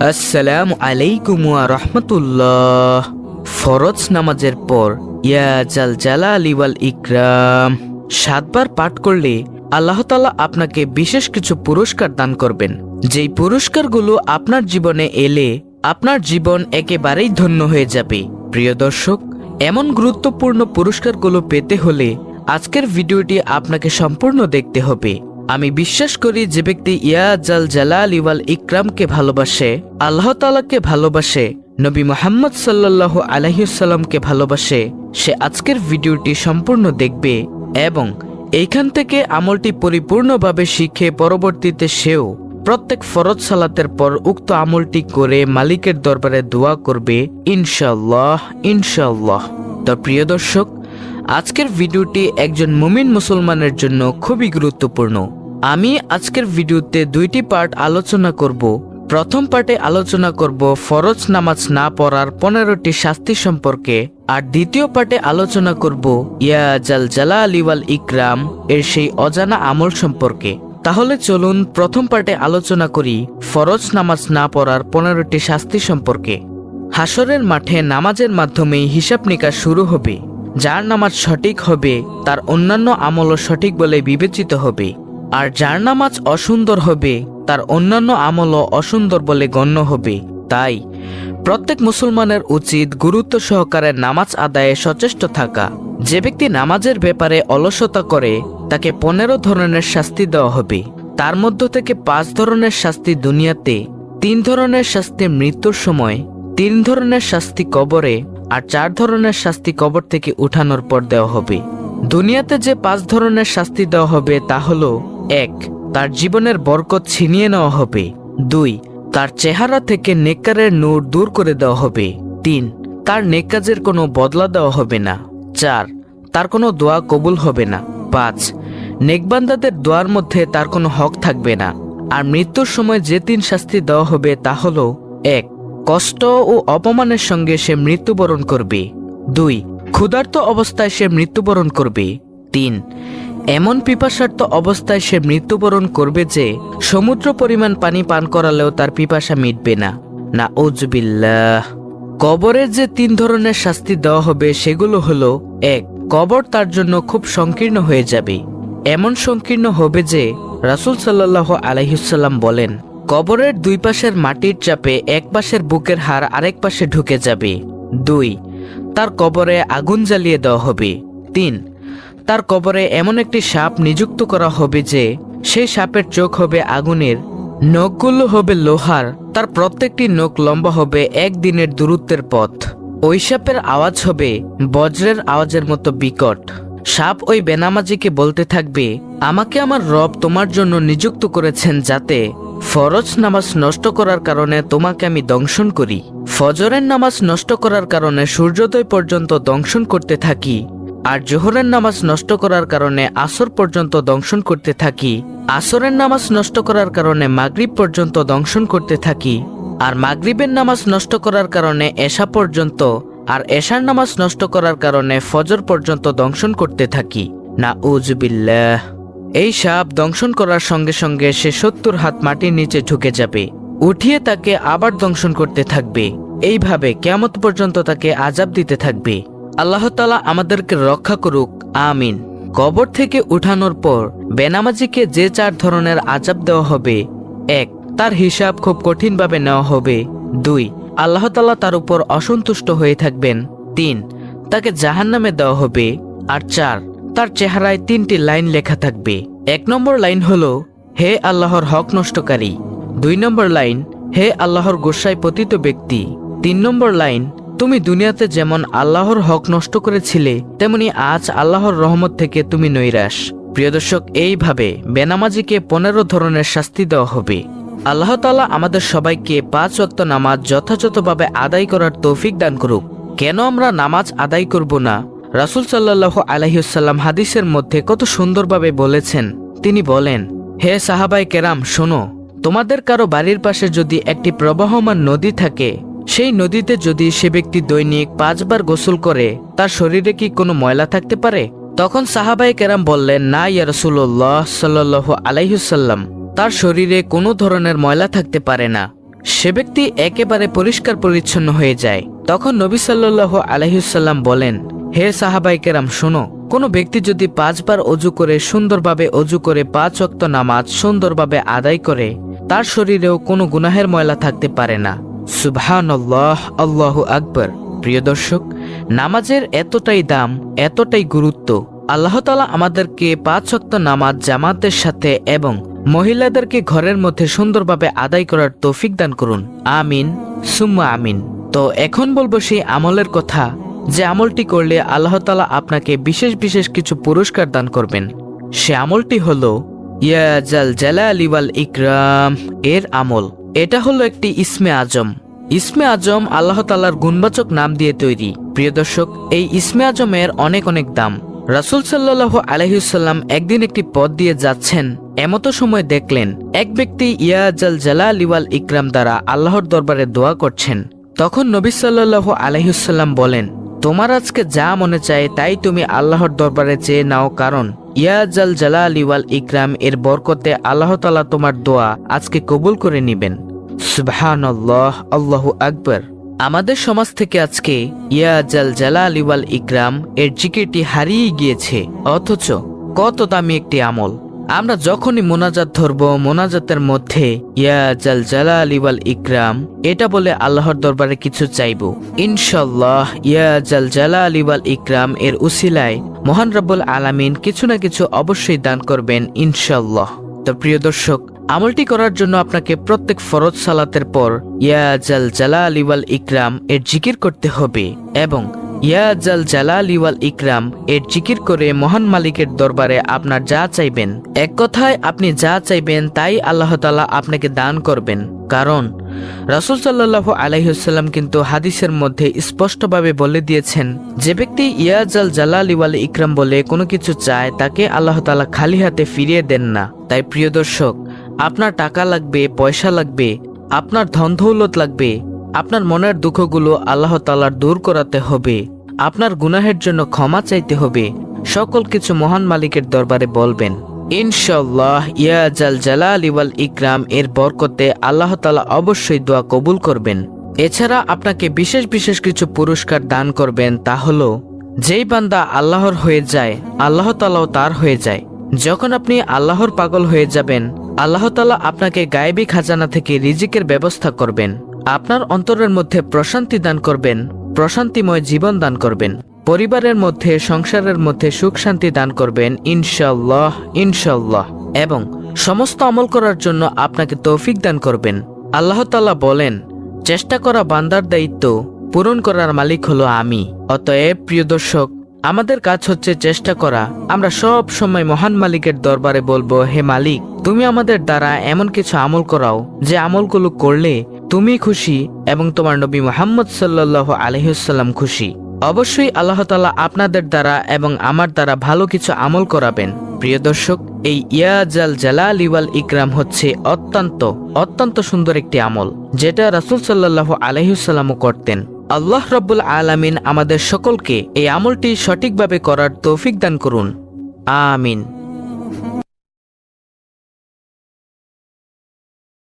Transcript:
আসসালামু আলাইকুম ওয়া রাহমাতুল্লাহ। ফরজ নামাজের পর ইয়া জাল জালালি ওয়াল ইকরাম 7 বার পাঠ করলে আল্লাহ তাআলা আপনাকে বিশেষ কিছু পুরস্কার দান করবেন। যেই পুরস্কারগুলো আপনার জীবনে এলে আপনার জীবন একেবারেই ধন্য হয়ে যাবে। প্রিয় দর্শক, এমন গুরুত্বপূর্ণ পুরস্কারগুলো পেতে হলে আজকের ভিডিওটি আপনাকে সম্পূর্ণ দেখতে হবে। আমি বিশ্বাস করি যে ব্যক্তি ইয়া জাল জালালি ওয়াল ইকরামকে ভালোবাসে, আল্লাহ তাআলাকে ভালোবাসে, নবী মুহাম্মদ সাল্লাল্লাহু আলাইহি ওয়াসাল্লামকে ভালোবাসে, সে আজকের ভিডিওটি সম্পূর্ণ দেখবে এবং এইখান থেকে আমলটি পরিপূর্ণভাবে শিখে পরবর্তীতে সেও প্রত্যেক ফরজ সালাতের পর উক্ত আমলটি করে মালিকের দরবারে দোয়া করবে ইনশাআল্লাহ ইনশাআল্লাহ। তো প্রিয় দর্শক, আজকের ভিডিওটি একজন মুমিন মুসলমানের জন্য খুবই গুরুত্বপূর্ণ। আমি আজকের ভিডিওতে 2টি পার্ট আলোচনা করব। প্রথম পার্টে আলোচনা করব ফরজ নামাজ না পড়ার 15টি শাস্তি সম্পর্কে, আর দ্বিতীয় পার্টে আলোচনা করব ইয়া জাল জালালি ওয়াল ইকরাম এর সেই অজানা আমল সম্পর্কে। তাহলে চলুন প্রথম পার্টে আলোচনা করি ফরজ নামাজ না পড়ার 15টি শাস্তি সম্পর্কে। হাসরের মাঠে নামাজের মাধ্যমেই হিসাব নিকাশ শুরু হবে। যার নামাজ সঠিক হবে তার অন্যান্য আমলও সঠিক বলে বিবেচিত হবে, আর যার নামাজ অসুন্দর হবে তার অন্যান্য আমলও অসুন্দর বলে গণ্য হবে। তাই প্রত্যেক মুসলমানের উচিত গুরুত্ব সহকারে নামাজ আদায়ে সচেষ্ট থাকা। যে ব্যক্তি নামাজের ব্যাপারে অলসতা করে তাকে 15 ধরনের শাস্তি দেওয়া হবে। তার মধ্য থেকে 5 ধরনের শাস্তি দুনিয়াতে, 3 ধরনের শাস্তি মৃত্যুর সময়, 3 ধরনের শাস্তি কবরে, আর 4 ধরনের শাস্তি কবর থেকে উঠানোর পর দেওয়া হবে। দুনিয়াতে যে 5 ধরনের শাস্তি দেওয়া হবে তা হলো: 1. তার জীবনের বরকত ছিনিয়ে নেওয়া হবে। 2. তার চেহারা থেকে নেককারের নূর দূর করে দেওয়া হবে। 3. তার নেক কাজের কোনো বদলা দেওয়া হবে না। 4. তার কোনো দোয়া কবুল হবে না। 5. নেকবান্দাদের দোয়ার মধ্যে তার কোনো হক থাকবে না। আর মৃত্যুর সময় যে 3 শাস্তি দেওয়া হবে তা হলো: 1. কষ্ট ও অপমানের সঙ্গে সে মৃত্যুবরণ করবে। 2. ক্ষুধার্ত অবস্থায় সে মৃত্যুবরণ করবে। 3. এমন পিপাসার্ত অবস্থায় সে মৃত্যুবরণ করবে যে সমুদ্র পরিমাণ পানি পান করালেও তার পিপাসা মিটবে না। নাউজুবিল্লাহ। কবরের যে 3 ধরনের শাস্তি দেওয়া হবে সেগুলো হলো: 1. কবর তার জন্য খুব সংকীর্ণ হয়ে যাবে। এমন সংকীর্ণ হবে যে রাসূল সাল্লাল্লাহু আলাইহি ওয়াসাল্লাম বলেন, কবরের 2 পাশের মাটির চাপে এক পাশের বুকের হাড় আরেক পাশে ঢুকে যাবে। 2. তার কবরে আগুন জ্বালিয়ে দেওয়া হবে। 3. তার কবরে এমন একটি সাপ নিযুক্ত করা হবে যে সেই সাপের চোখ হবে আগুনের, নখগুলো হবে লোহার, তার প্রত্যেকটি নখ লম্বা হবে 1 দিনের দূরত্বের পথ। ওই সাপের আওয়াজ হবে বজ্রের আওয়াজের মতো বিকট। সাপ ওই বেনামাজিকে বলতে থাকবে, আমাকে আমার রব তোমার জন্য নিযুক্ত করেছেন যাতে ফরজ নামাজ নষ্ট করার কারণে তোমাকে আমি দংশন করি। ফজরের নামাজ নষ্ট করার কারণে সূর্যোদয় পর্যন্ত দংশন করতে থাকি, আর জোহরের নামাজ নষ্ট করার কারণে আসর পর্যন্ত দংশন করতে থাকি। আসরের নামাজ নষ্ট করার কারণে মাগরিব পর্যন্ত দংশন করতে থাকি, আর মাগরিবের নামাজ নষ্ট করার কারণে এশা পর্যন্ত, আর এশার নামাজ নষ্ট করার কারণে ফজর পর্যন্ত দংশন করতে থাকি। নাউজুবিল্লাহ। এই সাপ দংশন করার সঙ্গে সঙ্গে সে 70 হাত মাটির নিচে ঢুকে যাবে, উঠিয়ে তাকে আবার দংশন করতে থাকবে। এইভাবে কিয়ামত পর্যন্ত তাকে আযাব দিতে থাকবে। আল্লাহ তাআলা আমাদেরকে রক্ষা করুক, আমিন। কবর থেকে উঠানোর পর বেনামাজিকে যে 4 ধরনের আযাব দেওয়া হবে: 1. তার হিসাব খুব কঠিনভাবে নেওয়া হবে। 2. আল্লাহ তাআলা তার উপর অসন্তুষ্ট হয়ে থাকবেন। 3. তাকে জাহান্নামে দেওয়া হবে। আর 4. তার চেহারায় 3টি লাইন লেখা থাকবে। 1 নম্বর লাইন হলো, হে আল্লাহর হক নষ্টকারী। 2 নম্বর লাইন, হে আল্লাহর গোসায় পতিত ব্যক্তি। 3 নম্বর লাইন, তুমি দুনিয়াতে যেমন আল্লাহর হক নষ্ট করেছিলে তেমনি আজ আল্লাহর রহমত থেকে তুমি নৈরাশ। প্রিয় দর্শক, এইভাবে বেনামাজিকে 15 ধরনের শাস্তি দেওয়া হবে। আল্লাহ তাআলা আমাদের সবাইকে 5 ওয়াক্ত নামাজ যথাযথভাবে আদায় করার তৌফিক দান করুক। কেন আমরা নামাজ আদায় করব না? রাসূল সাল্লাল্লাহু আলাইহি ওয়াসাল্লাম হাদিসের মধ্যে কত সুন্দরভাবে বলেছেন। তিনি বলেন, হে সাহাবায়ে কেরাম, শোনো, তোমাদের কারো বাড়ির পাশে যদি একটি প্রবাহমান নদী থাকে, সেই নদীতে যদি সে ব্যক্তি দৈনিক 5 বার গোসল করে তার শরীরে কি কোনো ময়লা থাকতে পারে? তখন সাহাবায়ে কেরাম বললেন, না ইয়া রাসূলুল্লাহ সাল্লাল্লাহু আলাইহি ওয়াসাল্লাম, তার শরীরে কোনো ধরনের ময়লা থাকতে পারে না। সে ব্যক্তি একেবারে পরিষ্কার পরিচ্ছন্ন হয়ে যায়। তখন নবী সাল্লাল্লাহু আলাইহি ওয়াসাল্লাম বলেন, হে সাহাবায়ে কেরাম শোনো, কোনো ব্যক্তি যদি 5 বার অজু করে সুন্দরভাবে অজু করে 5 ওয়াক্ত নামাজ সুন্দরভাবে আদায় করে, তার শরীরেও কোনো গুনাহের ময়লা থাকতে পারে না। সুবহানাল্লাহ, আল্লাহু আকবার। প্রিয় দর্শক, নামাজের এতটাই দাম, এতটাই গুরুত্ব। আল্লাহ তাআলা আমাদেরকে 5 ওয়াক্ত নামাজ জামাতের সাথে এবং মহিলাদেরকে ঘরের মধ্যে সুন্দরভাবে আদায় করার তৌফিক দান করুন। আমিন সুম্মা আমিন। তো এখন বলবো সেই আমলের কথা, যে আমলটি করলে আল্লাহ তাআলা আপনাকে বিশেষ বিশেষ কিছু পুরস্কার দান করবেন। সে আমলটি হলো ইয়া জাল জালালি ওয়াল ইকরাম এর আমল। এটা হলো একটি ইসমে আজম। ইসমে আজম আল্লাহ তাআলার গুণবাচক নাম দিয়ে তৈরি। প্রিয় দর্শক, এই ইসমে আজমের অনেক অনেক দাম। রাসূল সাল্লাল্লাহু আলাইহি ওয়াসাল্লাম একদিন একটি পথ দিয়ে যাচ্ছেন, এমতো সময় দেখলেন এক ব্যক্তি ইয়া জাল জালালি ওয়াল ইকরাম দ্বারা আল্লাহর দরবারে দোয়া করছেন। তখন নবী সাল্লাল্লাহু আলাইহি ওয়াসাল্লাম বলেন, তোমার আজকে যা মনে চায় তাই তুমি আল্লাহর দরবারে চেয়ে নাও, কারণ ইয়া জাল জালালি ওয়াল ইকরাম এর বরকতে আল্লাহ তাআলা তোমার দোয়া আজকে কবুল করে নেবেন। সুবহানাল্লাহ, আল্লাহু আকবার। আমাদের সমাজ থেকে আজকে ইয়া জাল জালালি ওয়াল ইকরাম এর জিকিরটি হারিয়ে গিয়েছে, অথচ কত দামি একটি আমল। আমরা যখনই মোনাজাত ধরব, মোনাজাতের মধ্যে ইয়া জাল জালালি ওয়াল ইকরাম এটা বলে আল্লাহর দরবারে কিছু চাইব, ইনশাআল্লাহ ইয়া জাল জালালি ওয়াল ইকরাম এর উসিলায় মহান রব্বুল আলামিন কিছু না কিছু অবশ্যই দান করবেন ইনশাআল্লাহ। তো প্রিয় দর্শক, আমলটি করার জন্য আপনাকে প্রত্যেক ফরজ সালাতের পর ইয়া জাল জালালি ওয়াল ইকরাম এর জিকির করতে হবে এবং ইয়া জাল জালালি ওয়াল ইকরাম এর জিকির করে মহান মালিকের দরবারে আপনার যা চাইবেন, এক কথায় আপনি যা চাইবেন তাই আল্লাহ তাআলা আপনাকে দান করবেন। কারণ রাসূল সাল্লাল্লাহু আলাইহি ওয়াসাল্লাম কিন্তু হাদিসের মধ্যে স্পষ্টভাবে বলে দিয়েছেন, যে ব্যক্তি ইয়া জাল জালালি ওয়াল ইকরাম বলে কোনো কিছু চায় তাকে আল্লাহ তাআলা খালি হাতে ফিরিয়ে দেন না। তাই প্রিয় দর্শক, আপনার টাকা লাগবে, পয়সা লাগবে, আপনার ধন দৌলত লাগবে, আপনার মনের দুঃখগুলো আল্লাহ তাআলার দূর করাতে হবে, আপনার গুনাহের জন্য ক্ষমা চাইতে হবে, সকল কিছু মহান মালিকের দরবারে বলবেন। ইনশাআল্লাহ ইয়া জাল জালালি ওয়াল ইকরাম এর বরকতে আল্লাহ তাআলা অবশ্যই দোয়া কবুল করবেন। এছাড়া আপনাকে বিশেষ বিশেষ কিছু পুরস্কার দান করবেন। তা হলো, যেই বান্দা আল্লাহর হয়ে যায় আল্লাহ তাআলাও তার হয়ে যায়। যখন আপনি আল্লাহর পাগল হয়ে যাবেন, আল্লাহ তাআলা আপনাকে গায়েবী খাজানা থেকে রিজিকের ব্যবস্থা করবেন, আপনার অন্তরের মধ্যে প্রশান্তি দান করবেন, প্রশান্তিময় জীবন দান করবেন, পরিবারের মধ্যে সংসারের মধ্যে সুখ শান্তি দান করবেন ইনশাআল্লাহ ইনশাআল্লাহ, এবং সমস্ত আমল করার জন্য আপনাকে তৌফিক দান করবেন। আল্লাহ তাআলা বলেন, চেষ্টা করা বান্দার দায়িত্ব, পূরণ করার মালিক হলো আমি। অতএব প্রিয় দর্শক, আমাদের কাজ হচ্ছে চেষ্টা করা। আমরা সব সময় মহান মালিকের দরবারে বলবো, হে মালিক, তুমি আমাদের দ্বারা এমন কিছু আমল করাও যে আমলগুলো করলে তুমি খুশি এবং তোমার নবী মুহাম্মদ সাল্লাল্লাহু আলাইহি ওয়াসাল্লাম খুশি। অবশ্যই আল্লাহ তাআলা আপনাদের দ্বারা এবং আমার দ্বারা ভালো কিছু আমল করাবেন। প্রিয় দর্শক, এই ইয়া জাল জালালি ওয়াল ইকরাম হচ্ছে অত্যন্ত সুন্দর একটি আমল, যেটা রাসূল সাল্লাল্লাহু আলাইহি ওয়াসাল্লামও করতেন। আল্লাহ রাব্বুল আলামিন আমাদের সকলকে এই আমলটি সঠিকভাবে করার তৌফিক দান করুন। আমিন।